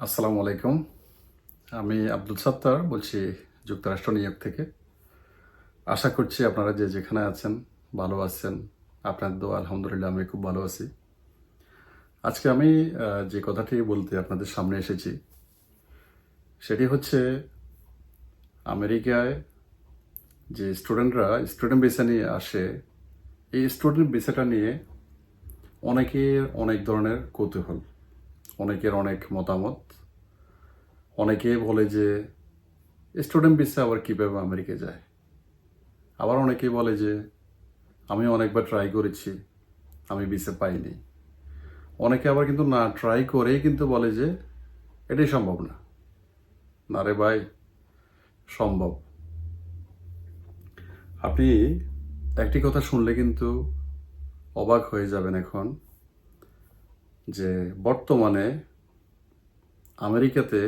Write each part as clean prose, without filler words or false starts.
আসসালামু আলাইকুম। আমি আব্দুল সাত্তার বলছি যুক্তরাষ্ট্র নিউ ইয়র্ক থেকে। আশা করছি আপনারা যে যেখানে আছেন ভালো আছেন। আপনার দোয়া আলহামদুলিল্লাহ আমি খুব ভালো আছি। আজকে আমি যে কথাটি বলতে আপনাদের সামনে এসেছি সেটি হচ্ছে আমেরিকায় যে স্টুডেন্টরা স্টুডেন্ট ভিসা নিয়ে আসে, এই স্টুডেন্ট ভিসাটা নিয়ে অনেকের অনেক ধরনের কৌতূহল, অনেকের অনেক মতামত। অনেকে বলে যে স্টুডেন্ট ভিসা আবার কীভাবে আমেরিকা যায়। আবার অনেকেই বলে যে আমি অনেকবার ট্রাই করেছি, আমি ভিসা পাইনি। অনেকে আবার কিন্তু না ট্রাই করেই কিন্তু বলে যে এটাই সম্ভব না। না রে ভাই, সম্ভব। আপনি একটি কথা শুনলে কিন্তু অবাক হয়ে যাবেন এখন, যে বর্তমানে আমেরিকাতে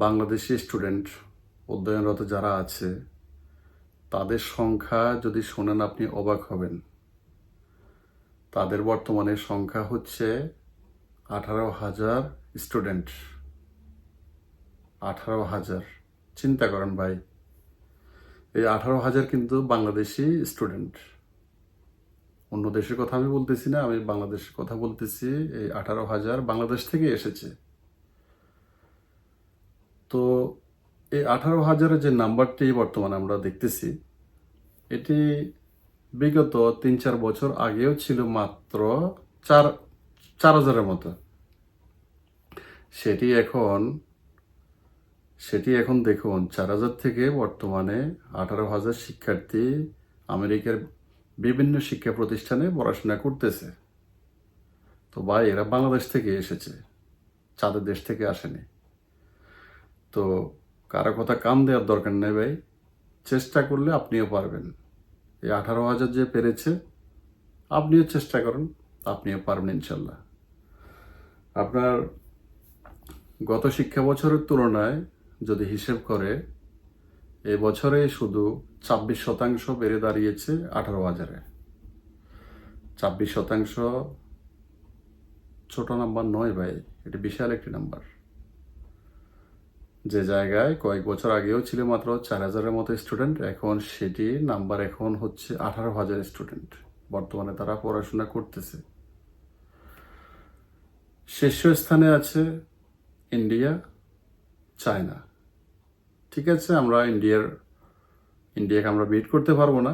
বাংলাদেশি স্টুডেন্ট অধ্যয়নরত যারা আছে তাদের সংখ্যা যদি শোনেন আপনি অবাক হবেন। তাদের বর্তমানে সংখ্যা হচ্ছে 18,000 স্টুডেন্ট। 18,000, চিন্তা করেন ভাই। এই 18,000 কিন্তু বাংলাদেশি স্টুডেন্ট। অন্য দেশের কথা আমি বলতেছি না, আমি বাংলাদেশের কথা বলতেছি। এই 18,000 বাংলাদেশ থেকে এসেছে। তো এই 18,000-এর যে নাম্বারটি বর্তমানে আমরা দেখতেছি, এটি বিগত 3-4 বছর আগেও ছিল মাত্র 4,000-এর মতো। সেটি এখন দেখুন 4,000 থেকে বর্তমানে 18,000 শিক্ষার্থী আমেরিকার বিভিন্ন শিক্ষা প্রতিষ্ঠানে পড়াশোনা করতেছে। তো ভাই, এরা বাংলাদেশ থেকে এসেছে, চাঁদের দেশ থেকে আসেনি। তো কারো কথা কান দেওয়ার দরকার নেই ভাই। চেষ্টা করলে আপনিও পারবেন। এই 18,000 যে পেরেছে, আপনিও চেষ্টা করেন, আপনিও পারবেন ইনশাল্লাহ। আপনার গত শিক্ষা বছরের তুলনায় যদি হিসেব করে, এই বছরে শুধু 26% বেড়ে দাঁড়িয়েছে 18,000-এ। 26% ছোট নাম্বার নয় ভাই, এটি বিশাল একটি নাম্বার। যে জায়গায় কয়েক বছর আগেও ছিল মাত্র 4,000-এর মতো স্টুডেন্ট, এখন সেটি নাম্বার এখন হচ্ছে 18,000 স্টুডেন্ট। বর্তমানে তারা পড়াশোনা করতেছে। শীর্ষস্থানে আছে ইন্ডিয়া, চায়না। ঠিক আছে, আমরা ইন্ডিয়াকে আমরা বিট করতে পারবো না,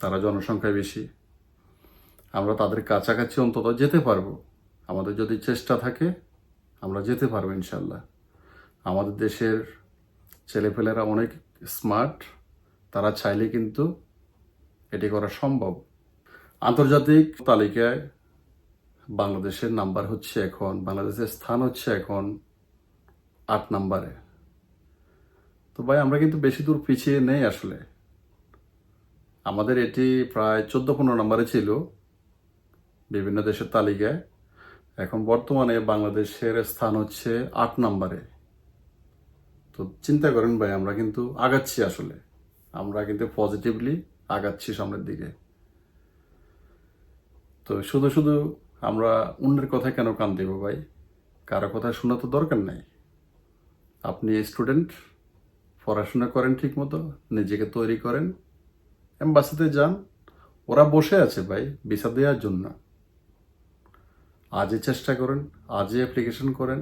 তারা জনসংখ্যায় বেশি। আমরা তাদের কাছাকাছি অন্তত যেতে পারবো। আমাদের যদি চেষ্টা থাকে আমরা যেতে পারবো ইনশাল্লাহ। আমাদের দেশের ছেলেপেলেরা অনেক স্মার্ট, তারা চাইলে কিন্তু এটি করা সম্ভব। আন্তর্জাতিক তালিকায় বাংলাদেশের স্থান হচ্ছে এখন 8 নম্বরে। তো ভাই, আমরা কিন্তু বেশি দূর পিছিয়ে নেই আসলে। আমাদের এটি প্রায় 14-15 নম্বরে ছিল বিভিন্ন দেশের তালিকায়। এখন বর্তমানে বাংলাদেশের স্থান হচ্ছে 8 নম্বরে। তো চিন্তা করেন ভাই, আমরা কিন্তু আগাচ্ছি আসলে। আমরা কিন্তু পজিটিভলি আগাচ্ছি সামনের দিকে। তো শুধু শুধু আমরা অন্যের কথায় কেন কান দেব ভাই? কারো কথা শোনা তো দরকার নাই। আপনি স্টুডেন্ট, পড়াশোনা করেন ঠিক মতো, নিজেকে তৈরি করেন, এম্বাসিতে যান। ওরা বসে আছে ভাই ভিসা দেওয়ার জন্য। আজই চেষ্টা করেন, আজই অ্যাপ্লিকেশন করেন।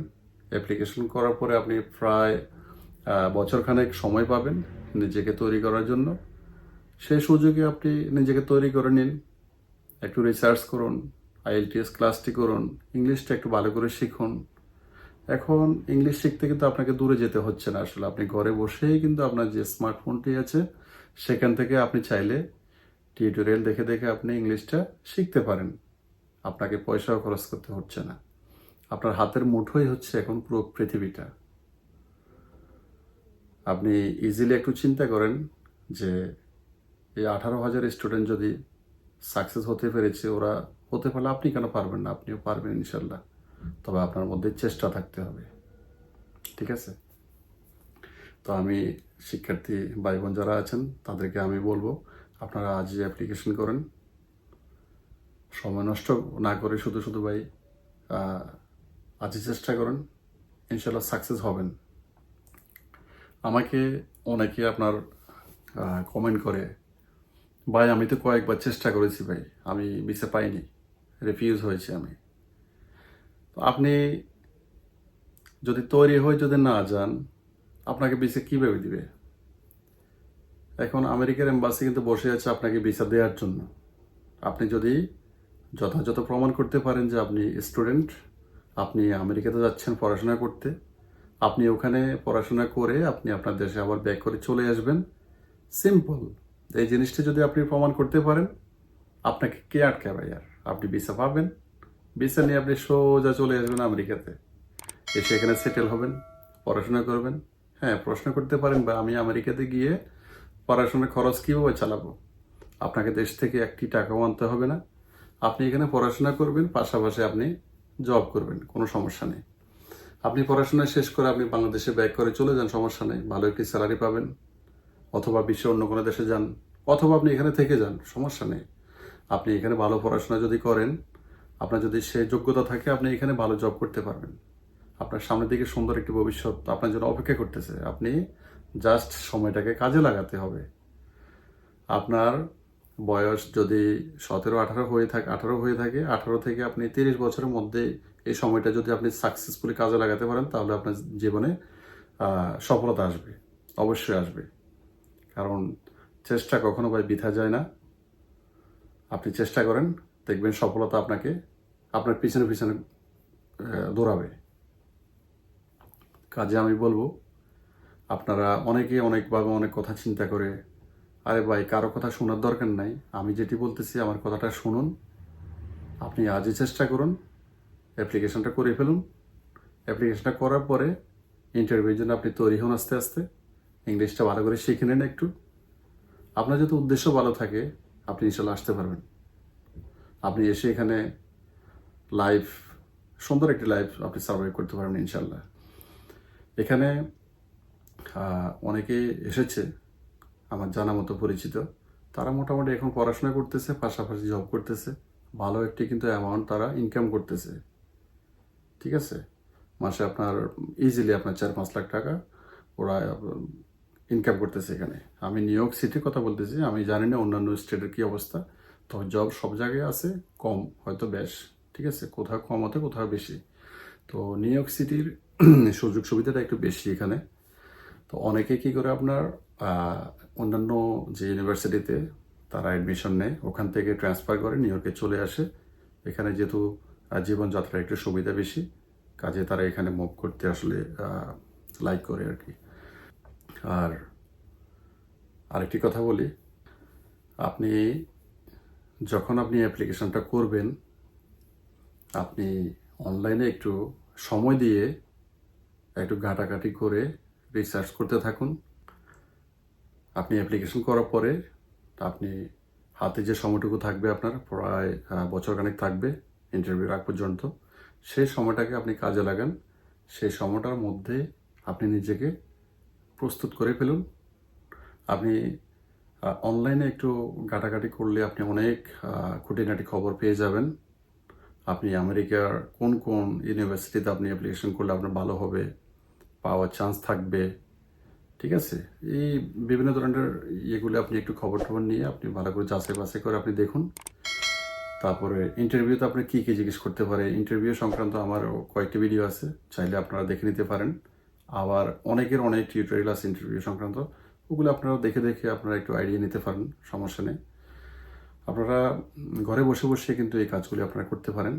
অ্যাপ্লিকেশন করার পরে আপনি প্রায় বছরখানেক সময় পাবেন নিজেকে তৈরি করার জন্য। সেই সুযোগে আপনি নিজেকে তৈরি করে নিন, একটু রিসার্চ করুন, IELTS ক্লাসটি করুন, ইংলিশটা একটু ভালো করে শিখুন। এখন ইংলিশ শিখতে কিন্তু আপনাকে দূরে যেতে হচ্ছে না আসলে। আপনি ঘরে বসেই কিন্তু আপনার যে স্মার্টফোনটি আছে সেখান থেকে আপনি চাইলে টিউটোরিয়াল দেখে দেখে আপনি ইংলিশটা শিখতে পারেন। আপনাকে পয়সাও খরচ করতে হচ্ছে না। আপনার হাতের মুঠোই হচ্ছে এখন পুরো পৃথিবীটা। আপনি ইজিলি একটু চিন্তা করেন যে এই 18,000 স্টুডেন্ট যদি সাকসেস হতে পেরেছে, ওরা হতে পারলে আপনি কেন পারবেন না? আপনিও পারবেন ইনশাল্লাহ। তবে আপনার মধ্যে চেষ্টা থাকতে হবে। ঠিক আছে? তো আমি শিক্ষার্থী ভাই বোন যারা আছেন তাদেরকে আমি বলবো, আপনারা আজই অ্যাপ্লিকেশন করেন। সময় নষ্ট না করে শুধু শুধু ভাই আজই চেষ্টা করেন। ইনশাল্লাহ সাকসেস হবেন। আমাকে অনেকে আপনার কমেন্ট করে, ভাই আমি তো কয়েকবার চেষ্টা করেছি ভাই, আমি ভিসা পাইনি, রিফিউজ হয়েছে আমি। তো আপনি যদি তৈরি হয়ে যদি না যান, আপনাকে ভিসা কীভাবে দিবে? এখন আমেরিকার এম্বাসি কিন্তু বসে আছে আপনাকে ভিসা দেওয়ার জন্য। আপনি যদি যথাযথ প্রমাণ করতে পারেন যে আপনি স্টুডেন্ট, আপনি আমেরিকাতে যাচ্ছেন পড়াশোনা করতে, আপনি ওখানে পড়াশোনা করে আপনি আপনার দেশে আবার ব্যাক করে চলে আসবেন, সিম্পল। এই জিনিসটা যদি আপনি প্রমাণ করতে পারেন, আপনাকে কে আটকাবে? আর আপনি ভিসা পাবেন, ভিসা নিয়ে আপনি সোজা চলে আসবেন আমেরিকাতে, এসে এখানে সেটেল হবেন, পড়াশোনা করবেন। হ্যাঁ, প্রশ্ন করতে পারেন বা আমি আমেরিকাতে গিয়ে পড়াশোনার খরচ কীভাবে চালাবো? আপনাকে দেশ থেকে একটি টাকাও আনতে হবে না, আপনি এখানে পড়াশোনা করবেন, পাশাপাশি আপনি জব করবেন, কোনো সমস্যা নেই। আপনি পড়াশোনা শেষ করে আপনি বাংলাদেশে ব্যাক করে চলে যান, সমস্যা নেই, ভালো একটি স্যালারি পাবেন। অথবা বিশ্বের অন্য কোনো দেশে যান, অথবা আপনি এখানে থেকে যান, সমস্যা নেই। আপনি এখানে ভালো পড়াশোনা যদি করেন, আপনার যদি সে যোগ্যতা থাকে, আপনি এখানে ভালো জব করতে পারবেন। আপনার সামনের দিকে সুন্দর একটি ভবিষ্যৎ আপনার জন্য অপেক্ষা করতেছে। আপনি জাস্ট সময়টাকে কাজে লাগাতে হবে। আপনার বয়স যদি 17-18 হয়ে থাকে, 18 থেকে আপনি 30 বছরের মধ্যে এই সময়টা যদি আপনি সাকসেসফুলি কাজে লাগাতে পারেন, তাহলে আপনার জীবনে সফলতা আসবে, অবশ্যই আসবে। কারণ চেষ্টা কখনো ভাই বৃথা যায় না। আপনি চেষ্টা করেন, দেখবেন সফলতা আপনাকে আপনার পিছনে পিছনে দৌড়াবে। কাজে আমি বলবো, আপনারা অনেকে অনেকভাবে অনেক কথা চিন্তা করে, আরে ভাই কারো কথা শোনার দরকার নাই, আমি যেটি বলতেছি আমার কথাটা শুনুন। আপনি আজই চেষ্টা করুন, অ্যাপ্লিকেশনটা করে ফেলুন। অ্যাপ্লিকেশনটা করার পরে ইন্টারভিউর জন্য আপনি তৈরি হন আস্তে আস্তে। ইংলিশটা ভালো করে শিখে নেন একটু। আপনার যদি উদ্দেশ্য ভালো থাকে, আপনি ইনশাল্লাহ আসতে পারবেন। আপনি এসে এখানে লাইফ, সুন্দর একটি লাইফ আপনি সার্ভাইভ করতে পারবেন ইনশাল্লাহ। এখানে অনেকে এসেছে আমার জানা মতো পরিচিত, তারা মোটামুটি এখন পড়াশোনা করতেছে, পাশাপাশি জব করতেছে, ভালো একটি কিন্তু অ্যামাউন্ট তারা ইনকাম করতেছে। ঠিক আছে, মাসে আপনার ইজিলি আপনার 4-5 লাখ টাকা ওরা ইনকাম করতেছে এখানে। আমি নিউ ইয়র্ক সিটির কথা বলতেছি, আমি জানি না অন্যান্য স্টেটের কী অবস্থা। তো জব সব জায়গায় আছে, কম হয়তো বেশ, ঠিক আছে, কোথাও কম হতে কোথাও বেশি। তো নিউ ইয়র্ক সিটির সুযোগ সুবিধাটা একটু বেশি এখানে। তো অনেকে কী করে আপনার অন্যান্য যে ইউনিভার্সিটিতে তারা অ্যাডমিশন নেয়, ওখান থেকে ট্রান্সফার করে নিউ ইয়র্কে চলে আসে। এখানে যেহেতু জীবনযাত্রা একটু সুবিধা বেশি, কাজে তারা এখানে মুভ করতে আসলে লাইক করে আর কি। আর আরেকটি কথা বলি, আপনি যখন আপনি অ্যাপ্লিকেশনটা করবেন, আপনি অনলাইনে একটু সময় দিয়ে একটু ঘাটাঘাটি করে রিসার্চ করতে থাকুন। আপনি অ্যাপ্লিকেশন করার পরে আপনি হাতে যে সময়টুকু থাকবে আপনার প্রায় বছরখানেক থাকবে ইন্টারভিউর আগ পর্যন্ত, সেই সময়টাকে আপনি কাজে লাগান। সেই সময়টার মধ্যে আপনি নিজেকে প্রস্তুত করে ফেলুন। আপনি অনলাইনে একটু ঘাটাঘাটি করলে আপনি অনেক খুঁটিনাটি খবর পেয়ে যাবেন। আপনি আমেরিকার কোন কোন ইউনিভার্সিটিতে আপনি অ্যাপ্লিকেশন করলে আপনার ভালো হবে, পাওয়ার চান্স থাকবে, ঠিক আছে। এই বিভিন্ন ধরনের ইয়েগুলো আপনি একটু খবর নিয়ে আপনি ভালো করে যাচাই বাছাই করে আপনি দেখুন। তারপরে ইন্টারভিউতে আপনি কী কী জিজ্ঞেস করতে পারে, ইন্টারভিউ সংক্রান্ত আমারও কয়েকটি ভিডিও আছে, চাইলে আপনারা দেখে নিতে পারেন। আবার অনেকের অনেক টিউটোরিয়াল আছে ইন্টারভিউ সংক্রান্ত, ওগুলো আপনারা দেখে দেখে আপনারা একটু আইডিয়া নিতে পারেন, সমস্যা নেই। আপনারা ঘরে বসে বসে কিন্তু এই কাজগুলি আপনারা করতে পারেন।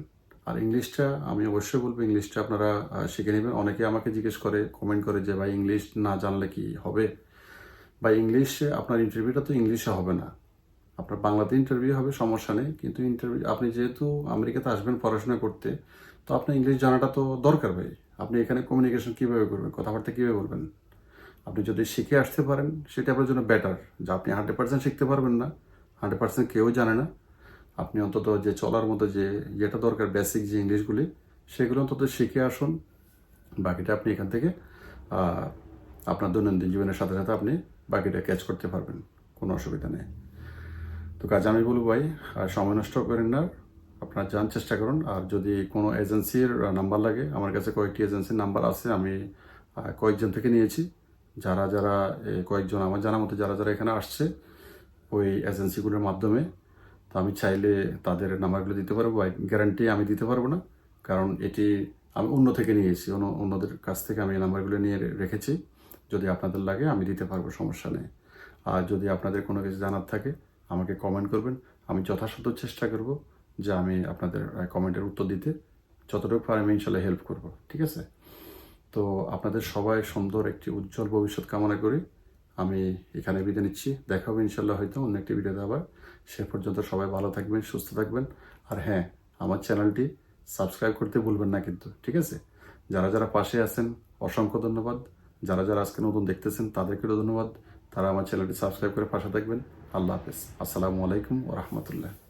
আর ইংলিশটা আমি অবশ্যই বলবো, ইংলিশটা আপনারা শিখে নেবেন। অনেকে আমাকে জিজ্ঞেস করে, কমেন্ট করে যে ভাই ইংলিশ না জানলে কি হবে? বা ইংলিশে আপনার ইন্টারভিউটা তো ইংলিশে হবে না, আপনার বাংলাতে ইন্টারভিউ হবে, সমস্যা নেই। কিন্তু ইন্টারভিউ আপনি যেহেতু আমেরিকাতে আসবেন পড়াশোনা করতে, তো আপনার ইংলিশ জানাটা তো দরকার ভাই। আপনি এখানে কমিউনিকেশন কীভাবে করবেন, কথাবার্তা কীভাবে বলবেন? আপনি যদি শিখে আসতে পারেন সেটা আপনার জন্য বেটার। যে আপনি 100% শিখতে পারবেন না, 100% কেউ জানে না। আপনি অন্তত যে চলার মতো যে যেটা দরকার, বেসিক যে ইংলিশগুলি, সেগুলো অন্তত শিখে আসুন। বাকিটা আপনি এখান থেকে আপনার দৈনন্দিন জীবনের সাথে সাথে আপনি বাকিটা ক্যাচ করতে পারবেন, কোনো অসুবিধা নেই। তো কাজ আমি বলবো ভাই, সময় নষ্ট করেন না, আপনারা যান, চেষ্টা করুন। আর যদি কোনো এজেন্সির নাম্বার লাগে, আমার কাছে কয়েকটি এজেন্সির নাম্বার আছে, আমি কয়েকজন থেকে নিয়েছি। যারা যারা কয়েকজন আমার জানা মতো যারা যারা এখানে আসছে ওই এজেন্সিগুলোর মাধ্যমে, তো আমি চাইলে তাদের নাম্বারগুলো দিতে পারবো। গ্যারান্টি আমি দিতে পারবো না, কারণ এটি আমি অন্য থেকে নিয়েছি, অন্যদের কাছ থেকে আমি এই নাম্বারগুলো নিয়ে রেখেছি। যদি আপনাদের লাগে আমি দিতে পারবো, সমস্যা নেই। আর যদি আপনাদের কোনো কিছু জানার থাকে আমাকে কমেন্ট করবেন, আমি যথাসাধ্য চেষ্টা করব যে আমি আপনাদের কমেন্টের উত্তর দিতে যতটুকু পারি আমি ইনশাল্লাহ হেল্প করব, ঠিক আছে? তো আপনাদের সবাই সুন্দর একটি উজ্জ্বল ভবিষ্যৎ কামনা করি। আমি এখানে বিদায় নিচ্ছি, দেখা হবে ইনশাল্লাহ হয়তো অন্য একটি ভিডিওতে আবার। সে পর্যন্ত সবাই ভালো থাকবেন, সুস্থ থাকবেন। আর হ্যাঁ, আমার চ্যানেলটি সাবস্ক্রাইব করতে ভুলবেন না কিন্তু, ঠিক আছে? যারা যারা পাশে আছেন অসংখ্য ধন্যবাদ। যারা যারা আজকে নতুন দেখতেছেন তাদেরকেও ধন্যবাদ। তারা আমার চ্যানেলটি সাবস্ক্রাইব করে পাশে থাকবেন। আল্লাহ হাফেজ। আসসালামু আলাইকুম ওয়া রাহমাতুল্লাহ।